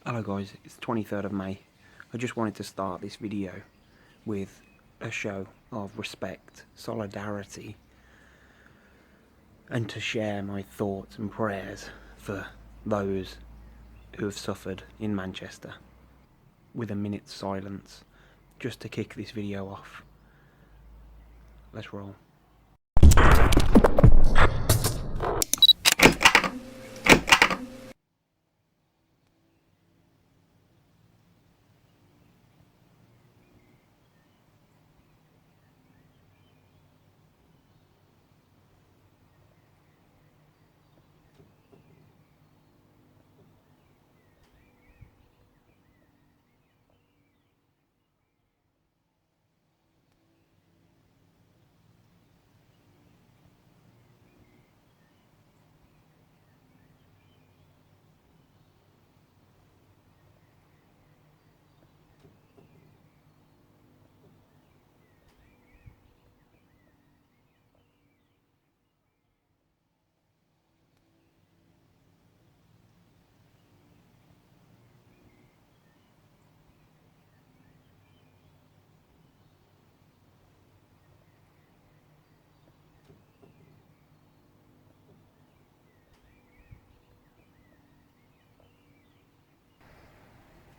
Hello guys, it's the 23rd of May. I just wanted to start this video with a show of respect, solidarity, and to share my thoughts and prayers for those who have suffered in Manchester, with a minute's silence just to kick this video off. Let's roll.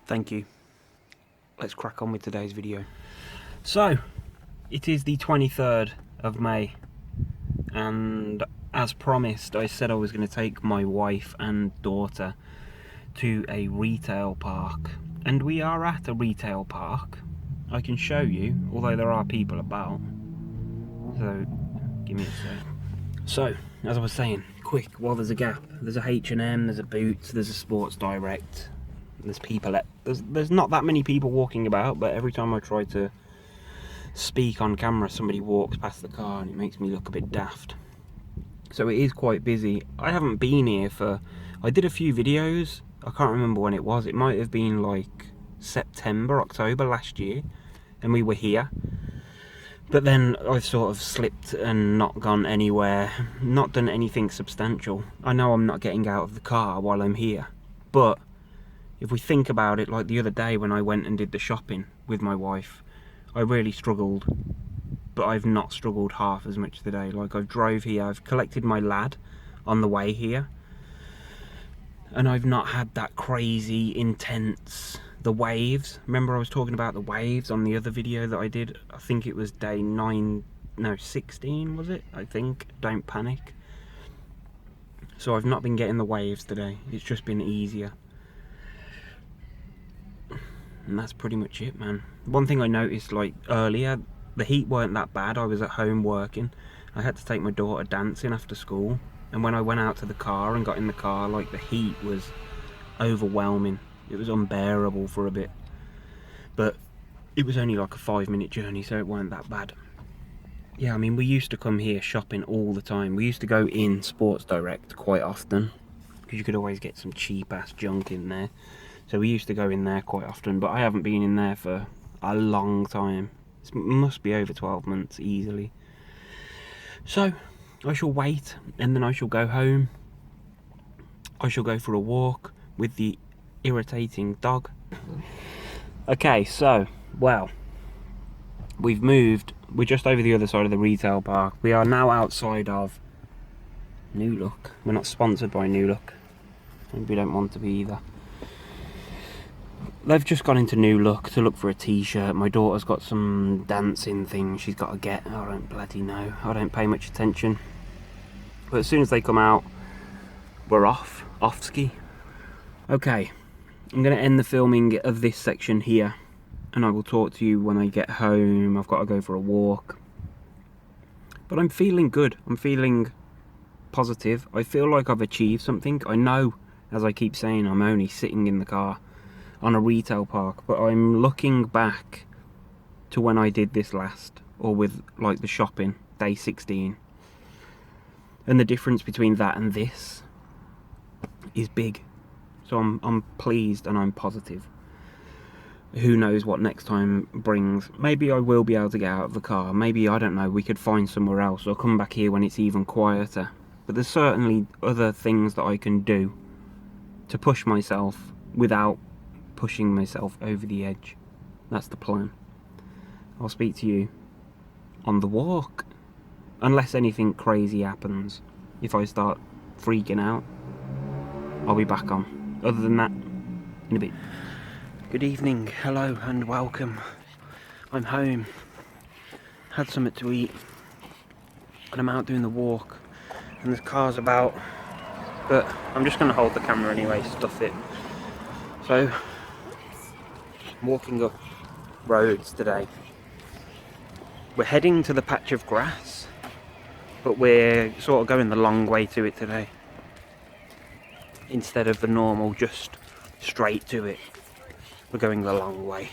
Thank you. Let's crack on with today's video. So, it is the 23rd of May, and as promised, I said I was going to take my wife and daughter to a retail park, and we are at a retail park. I can show you, although there are people about, so give me a sec. So, as I was saying, quick, while there's a gap, there's a H&M, there's a Boots, there's a Sports Direct, there's people there's not that many people walking about, but every time I try to speak on camera somebody walks past the car and it makes me look a bit daft. So it is quite busy. I haven't been here I did a few videos, I can't remember when it was, it might have been like September, October last year, and we were here. But then I've sort of slipped and not gone anywhere, not done anything substantial. I know I'm not getting out of the car while I'm here, but if we think about it, like the other day when I went and did the shopping with my wife, I really struggled, but I've not struggled half as much today. Like, I've drove here, I've collected my lad on the way here, and I've not had that crazy, intense, the waves. Remember I was talking about the waves on the other video that I did? I think it was day 16 was it? I think, don't panic. So I've not been getting the waves today, it's just been easier. And that's pretty much it, man. One thing I noticed, like, earlier, the heat weren't that bad. I was at home working. I had to take my daughter dancing after school. And when I went out to the car and got in the car, like, the heat was overwhelming. It was unbearable for a bit. But it was only like a 5-minute journey, so it weren't that bad. Yeah, I mean, we used to come here shopping all the time. We used to go in Sports Direct quite often, because you could always get some cheap-ass junk in there. So we used to go in there quite often, but I haven't been in there for a long time. It must be over 12 months easily. So I shall wait, and then I shall go home. I shall go for a walk with the irritating dog. Okay, so, well, we've moved. We're just over the other side of the retail park. We are now outside of New Look. We're not sponsored by New Look. Maybe we don't want to be either. They've just gone into New Look to look for a t-shirt. My daughter's got some dancing things she's got to get. I don't bloody know. I don't pay much attention. But as soon as they come out, we're off ski. Okay, I'm going to end the filming of this section here, and I will talk to you when I get home. I've got to go for a walk. But I'm feeling good. I'm feeling positive. I feel like I've achieved something. I know, as I keep saying, I'm only sitting in the car on a retail park, but I'm looking back to when I did this last, or with like the shopping, day 16, and the difference between that and this is big. So I'm pleased and I'm positive. Who knows what next time brings. Maybe I will be able to get out of the car, maybe, I don't know, we could find somewhere else or come back here when it's even quieter. But there's certainly other things that I can do to push myself without pushing myself over the edge. That's the plan. I'll speak to you on the walk. Unless anything crazy happens. If I start freaking out, I'll be back on. Other than that, in a bit. Good evening, hello and welcome. I'm home. Had something to eat. And I'm out doing the walk. And there's cars about. But I'm just going to hold the camera anyway, stuff it. So, I'm walking up roads today. We're heading to the patch of grass, but we're sort of going the long way to it today. Instead of the normal, just straight to it. We're going the long way.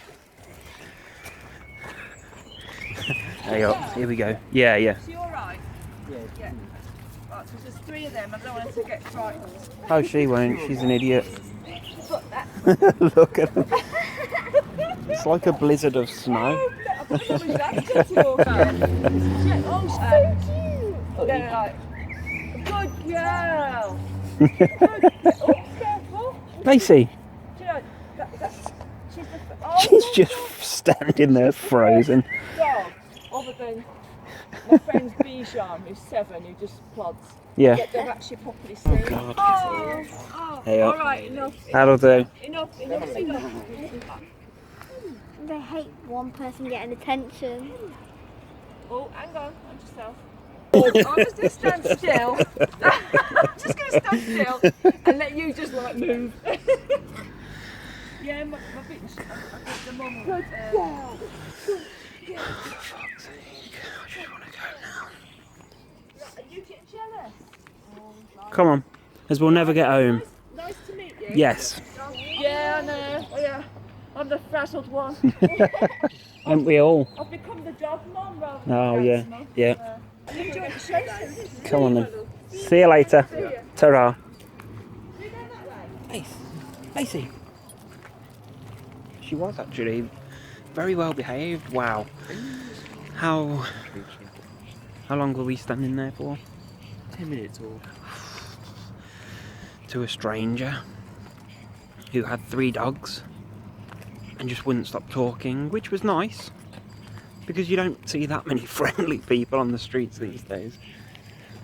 There you go, here we go. Yeah. Is she alright? Yeah. Right, so there's 3 of them, I don't want her to get frightened. Oh, she won't, she's an idiot. Look, that. Look at her. It's like a blizzard of snow. Oh, she's so cute. Good girl. Oh, careful. Macy, Do you know, she's the she's just standing there frozen. dog, other than my friend's Bijan, who's 7, who just plods. Yeah. Yet they've actually properly seen. God. Oh, alright, enough. That'll do. Enough. They hate one person getting attention. Oh, hang on yourself. I'm just going to stand still. I'm just going to stand still and let you just like move. Yeah, my bitch. I got the mum. Good girl. For fuck's sake, I just want to go now. Are you getting jealous? Come on, as we'll never get home. Nice to meet you. Yes. Yeah, I know. Oh, yeah. I'm the frazzled one. Aren't we all? I've become the dog mum rather than Oh, the yeah. dance mum. Yeah. You enjoy the show then? Come on then. See you later. Ta-ra. You go that way? Macy. She was actually very well behaved. Wow. How long were we standing there for? 10 minutes or... To a stranger who had 3 dogs and just wouldn't stop talking, which was nice because you don't see that many friendly people on the streets these days.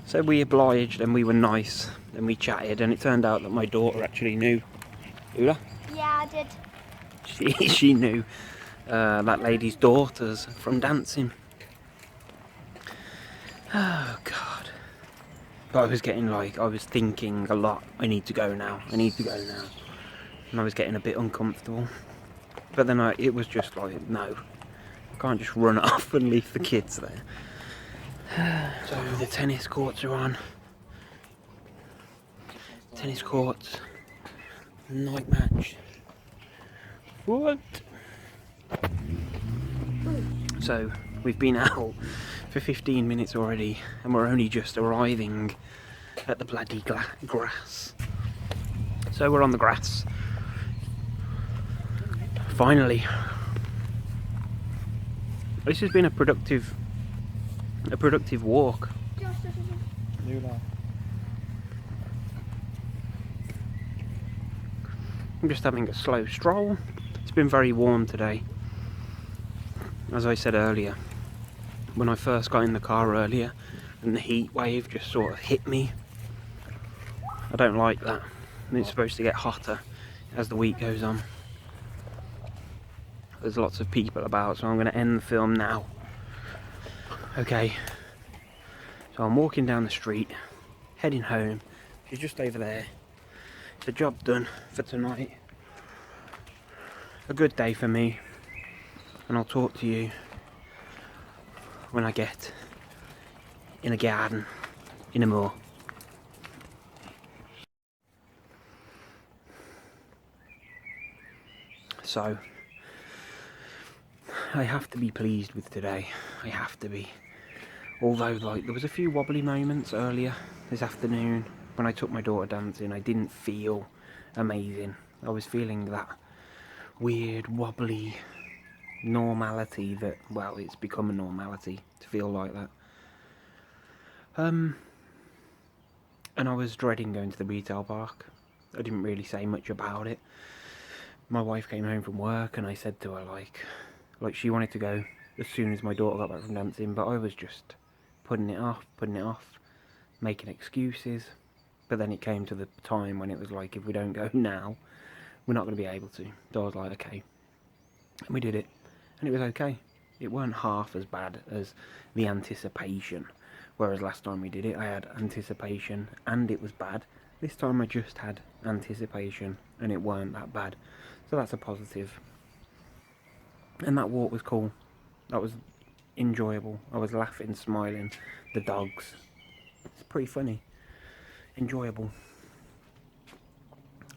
So we obliged and we were nice and we chatted, and it turned out that my daughter actually knew Ula. Yeah, I did. She knew that lady's daughters from dancing. Oh God. But I was thinking a lot. I need to go now. And I was getting a bit uncomfortable. But then it was just like, no. I can't just run off and leave the kids there. So the tennis courts are on. Tennis courts. Night match. What? So we've been out for 15 minutes already and we're only just arriving at the bloody grass. So we're on the grass. Finally. This has been a productive walk. I'm just having a slow stroll. It's been very warm today. As I said earlier, when I first got in the car earlier and the heat wave just sort of hit me, I don't like that. And it's supposed to get hotter as the week goes on. There's lots of people about, so I'm going to end the film now. Okay, so I'm walking down the street, heading home. She's just over there. The job done for tonight. A good day for me, and I'll talk to you when I get in a garden in a moor. So I have to be pleased with today. I have to be. Although there was a few wobbly moments earlier this afternoon when I took my daughter dancing. I didn't feel amazing. I was feeling that weird wobbly normality that, well, it's become a normality to feel like that. And I was dreading going to the retail park. I didn't really say much about it my wife came home from work and I said to her like she wanted to go as soon as my daughter got back from dancing, but I was just putting it off, making excuses. But then it came to the time when it was like, if we don't go now, we're not going to be able to. So I was like, okay. And we did it. And it was okay. It weren't half as bad as the anticipation. Whereas last time we did it, I had anticipation and it was bad. This time I just had anticipation and it weren't that bad. So that's a positive. And that walk was cool. That was enjoyable. I was laughing, smiling. The dogs. It's pretty funny. Enjoyable.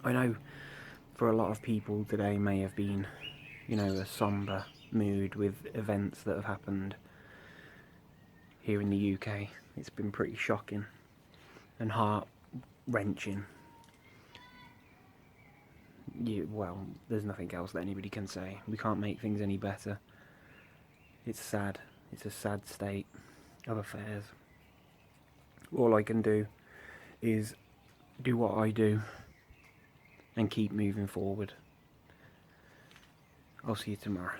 I know for a lot of people today may have been, you know, a sombre mood with events that have happened here in the UK. It's been pretty shocking and heart-wrenching. Well, there's nothing else that anybody can say. We can't make things any better. It's sad. It's a sad state of affairs. All I can do is do what I do and keep moving forward. I'll see you tomorrow.